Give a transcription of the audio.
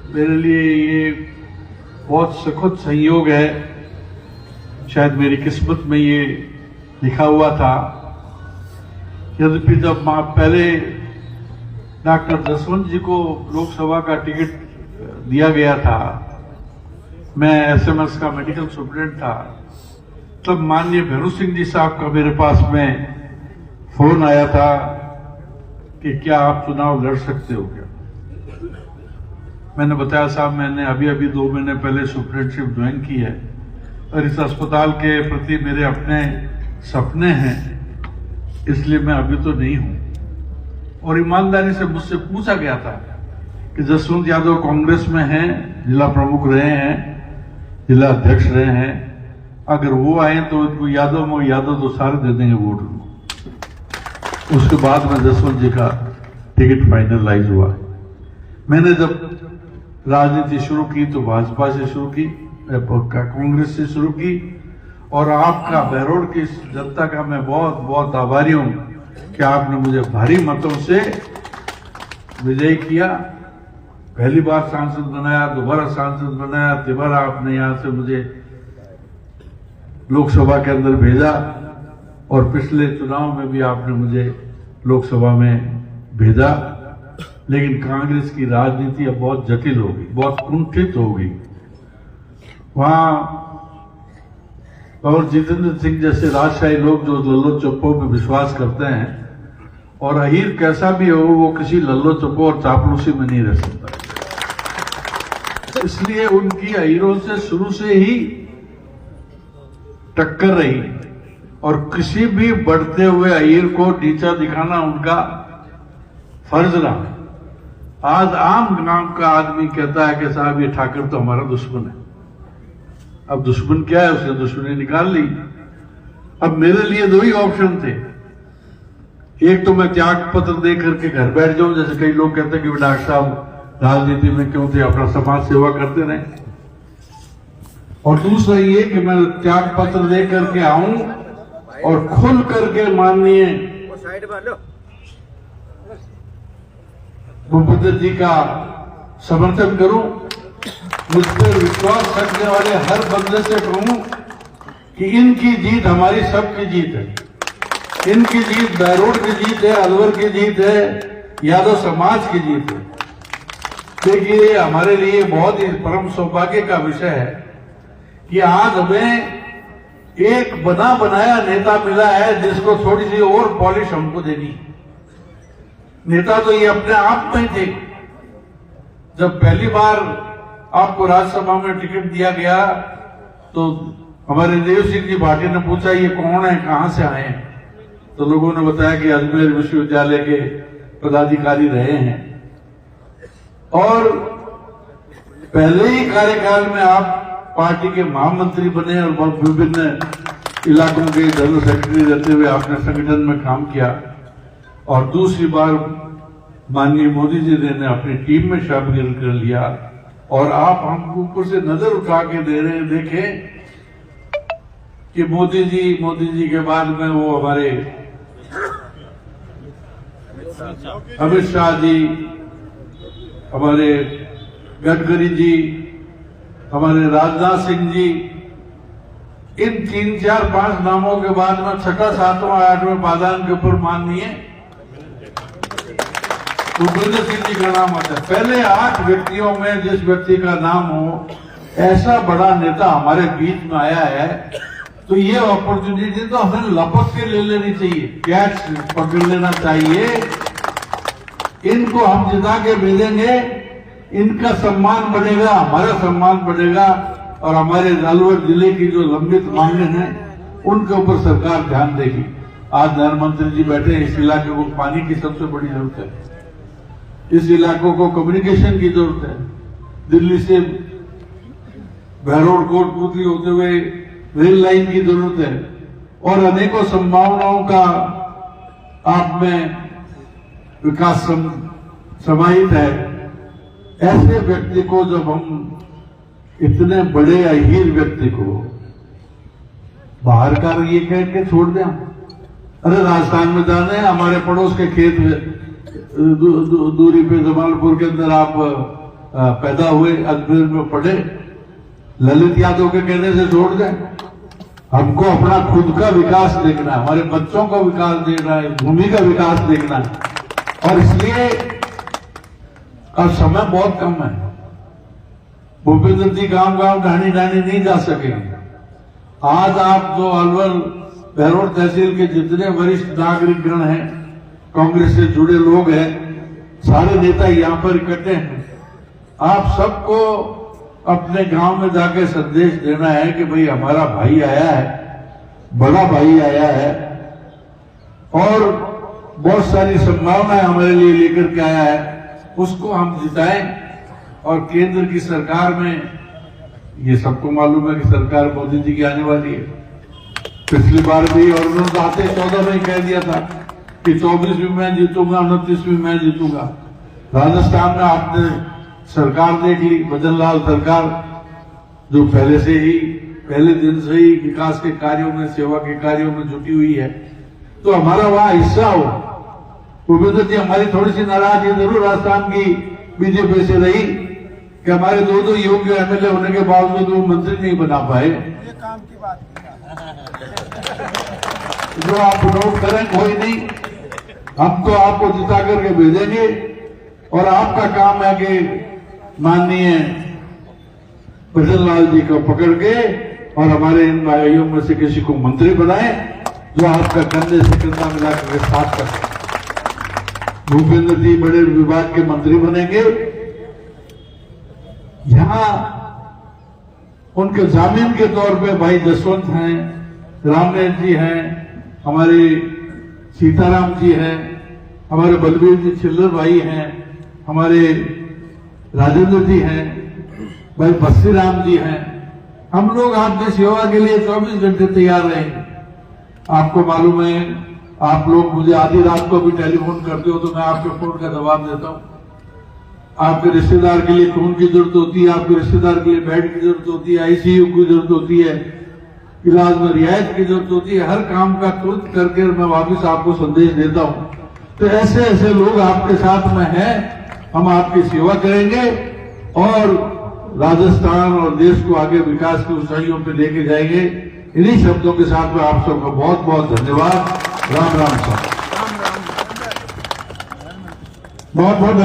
मेरे लिए ये बहुत सखत संयोग है, शायद मेरी किस्मत में ये लिखा हुआ था। यद्यपि जब पहले डॉक्टर जसवंत जी को लोकसभा का टिकट दिया गया था, मैं एसएमएस का मेडिकल सुप्रिटेंडेंट था, तब माननीय भैरू सिंह जी साहब का मेरे पास में फोन आया था कि क्या आप चुनाव लड़ सकते हो क्या। मैंने बताया साहब मैंने अभी 2 महीने पहले सुप्रिटेंडेंटशिप ज्वाइन की है और इस अस्पताल के प्रति मेरे अपने सपने हैं, इसलिए मैं अभी तो नहीं हूं। और ईमानदारी से मुझसे पूछा गया था कि जसवंत यादव कांग्रेस में हैं, जिला प्रमुख रहे हैं, जिला अध्यक्ष रहे हैं, अगर वो आए तो इनको यादव तो सारे दे देंगे वोट उनको। उसके बाद में जसवंत जी का टिकट फाइनलाइज हुआ। मैंने जब राजनीति शुरू की तो भाजपा से शुरू की, कांग्रेस से शुरू की, और आपका बहरोड की जनता का मैं बहुत बहुत आभारी हूं कि आपने मुझे भारी मतों से विजयी किया। पहली बार सांसद बनाया, दोबारा सांसद बनाया, तिबारा आपने यहां से मुझे लोकसभा के अंदर भेजा और पिछले चुनाव में भी आपने मुझे लोकसभा में भेजा। लेकिन कांग्रेस की राजनीति अब बहुत जटिल होगी, बहुत कुंठित होगी। वहां और जितेंद्र सिंह जैसे राजशाही लोग जो लल्लो चप्पो में विश्वास करते हैं, और अहीर कैसा भी हो वो किसी लल्लो चप्पो और चापलूसी में नहीं रह सकता। इसलिए उनकी अहीरों से शुरू से ही टक्कर रही और किसी भी बढ़ते हुए अहीर को नीचा दिखाना उनका फर्ज रहा। आज आम गांव का आदमी कहता है कि साहब ये ठाकर तो हमारा दुश्मन है। अब दुश्मन क्या है, उसने दुश्मनी निकाल ली। अब मेरे लिए 2 ही ऑप्शन थे, एक तो मैं त्याग पत्र दे करके घर बैठ जाऊं, जैसे कई लोग कहते हैं कि डॉक्टर साहब राजनीति में क्यों थे, अपना समाज सेवा करते रहे, और दूसरा ये कि मैं त्याग पत्र दे करके आऊं और खुल करके माननीय भूपेंद्र जी का समर्थन करूं, मुझ पर विश्वास रखने वाले हर बंदे से कहूं कि इनकी जीत हमारी सबकी जीत है। इनकी जीत बहरोड की जीत है, अलवर की जीत है, यादव समाज की जीत है। देखिए हमारे लिए बहुत ही परम सौभाग्य का विषय है कि आज हमें एक बना बनाया नेता मिला है जिसको थोड़ी सी और पॉलिश हमको देनी। नेता तो ये अपने आप में थे। जब पहली बार आपको राज्यसभा में टिकट दिया गया तो हमारे देव सिंह जी भाटी ने पूछा ये कौन है, कहां से आए हैं, तो लोगों ने बताया कि अजमेर विश्वविद्यालय के पदाधिकारी रहे हैं। और पहले ही कार्यकाल में आप पार्टी के महामंत्री बने और विभिन्न इलाकों के जनरल सेक्रेटरी रहते हुए आपने संगठन में काम किया, और दूसरी बार माननीय मोदी जी ने अपनी टीम में शामिल कर लिया। और आप हमको ऊपर से नजर उठा के दे रहे हैं, देखें कि मोदी जी के बाद में वो हमारे अमित शाह जी, हमारे गडकरी जी, हमारे राजनाथ सिंह जी, इन 3, 4, 5 नामों के बाद में 6, 7, 8वें पादान के ऊपर माननीय भूपेंद्र सिंह जी का नाम आता है। पहले 8 व्यक्तियों में जिस व्यक्ति का नाम हो, ऐसा बड़ा नेता हमारे बीच में आया है, तो ये अपॉर्चुनिटी तो हमें लपक के ले लेनी चाहिए, कैच पकड़ लेना चाहिए। इनको हम जिता के भेजेंगे, इनका सम्मान बढ़ेगा, हमारा सम्मान बढ़ेगा, और हमारे अलवर जिले की जो लंबित मांगे हैं उनके ऊपर सरकार ध्यान देगी। आज प्रधानमंत्री जी बैठे, इस इलाके को पानी की सबसे बड़ी जरूरत है, इस इलाकों को कम्युनिकेशन की जरूरत है। दिल्ली से बहरोड कोटपुतली होते हुए रेल लाइन की जरूरत है, और अनेकों संभावनाओं का आप में विकास समाहित है। ऐसे व्यक्ति को जब हम, इतने बड़े अहीर व्यक्ति को बाहर का ये कह के छोड़ दें, अरे राजस्थान में जाने, हमारे पड़ोस के खेत दूरी पे जमालपुर के अंदर आप पैदा हुए, अजमेर में पढ़े, ललित यादव के कहने से छोड़ दें। हमको अपना खुद का विकास देखना है, हमारे बच्चों का विकास देखना है, भूमि का विकास देखना है। और इसलिए अब समय बहुत कम है। भूपेंद्र जी गांव गांव ढाणी ढाणी नहीं जा सकेंगे। आज आप जो अलवर बहरोड तहसील के जितने वरिष्ठ नागरिकगण हैं, कांग्रेस से जुड़े लोग हैं, सारे नेता यहाँ पर इकट्ठे हैं। आप सबको अपने गांव में जाके संदेश देना है कि भाई हमारा भाई आया है, बड़ा भाई आया है और बहुत सारी संभावनाएं हमारे लिए लेकर के आया है, उसको हम जिताएं। और केंद्र की सरकार में ये सबको मालूम है कि सरकार मोदी जी की आने वाली है। पिछली बार भी और उन्होंने आते 14 में कह दिया था कि 24 में मैं जीतूंगा, 29 में मैं जीतूंगा। राजस्थान में आपने सरकार देख ली, भजन लाल सरकार, जो पहले से ही पहले दिन से ही विकास के कार्यों में, सेवा के कार्यों में जुटी हुई है। तो हमारा वहां हिस्सा हो। भूपेंद्र जी हमारी थोड़ी सी नाराज है जरूर राजस्थान की बीजेपी से रही कि हमारे दो योग्य एमएलए होने के बावजूद वो मंत्री नहीं बना पाए। ये काम की बात जो आप नोट करें कोई नहीं, हम तो आपको जिता करके भेजेंगे और आपका काम है कि माननीय भजन लाल जी को पकड़ के और हमारे इन भाइयों में से किसी को मंत्री बनाए जो आपका कंधे से कंधा मिलाकर के साथ कर सके। भूपेंद्र जी बड़े विभाग के मंत्री बनेंगे। यहां उनके जामीन के तौर पे भाई जसवंत हैं, रामनाथ जी हैं, हमारे सीताराम जी हैं, हमारे बलबीर जी छिल्लर भाई हैं, हमारे राजेंद्र जी हैं, भाई बस्सी राम जी हैं। हम लोग आपकी सेवा के लिए 24 घंटे तैयार रहेंगे। आपको मालूम है, आप लोग मुझे आधी रात को भी टेलीफोन करते हो तो मैं आपके फोन का जवाब देता हूं। आपके रिश्तेदार के लिए खून की जरूरत होती है, आपके रिश्तेदार के लिए बेड की जरूरत होती है, आईसीयू की जरूरत होती है, इलाज में रियायत की जरूरत होती है। हर काम का तुरंत करके मैं वापस आपको संदेश देता हूं। तो ऐसे ऐसे लोग आपके साथ में हैं, हम आपकी सेवा करेंगे और राजस्थान और देश को आगे विकास की ऊंचाइयों पे लेके जाएंगे। इन्हीं शब्दों के साथ में आप सबको बहुत बहुत धन्यवाद। राम राम साहब, बहुत बहुत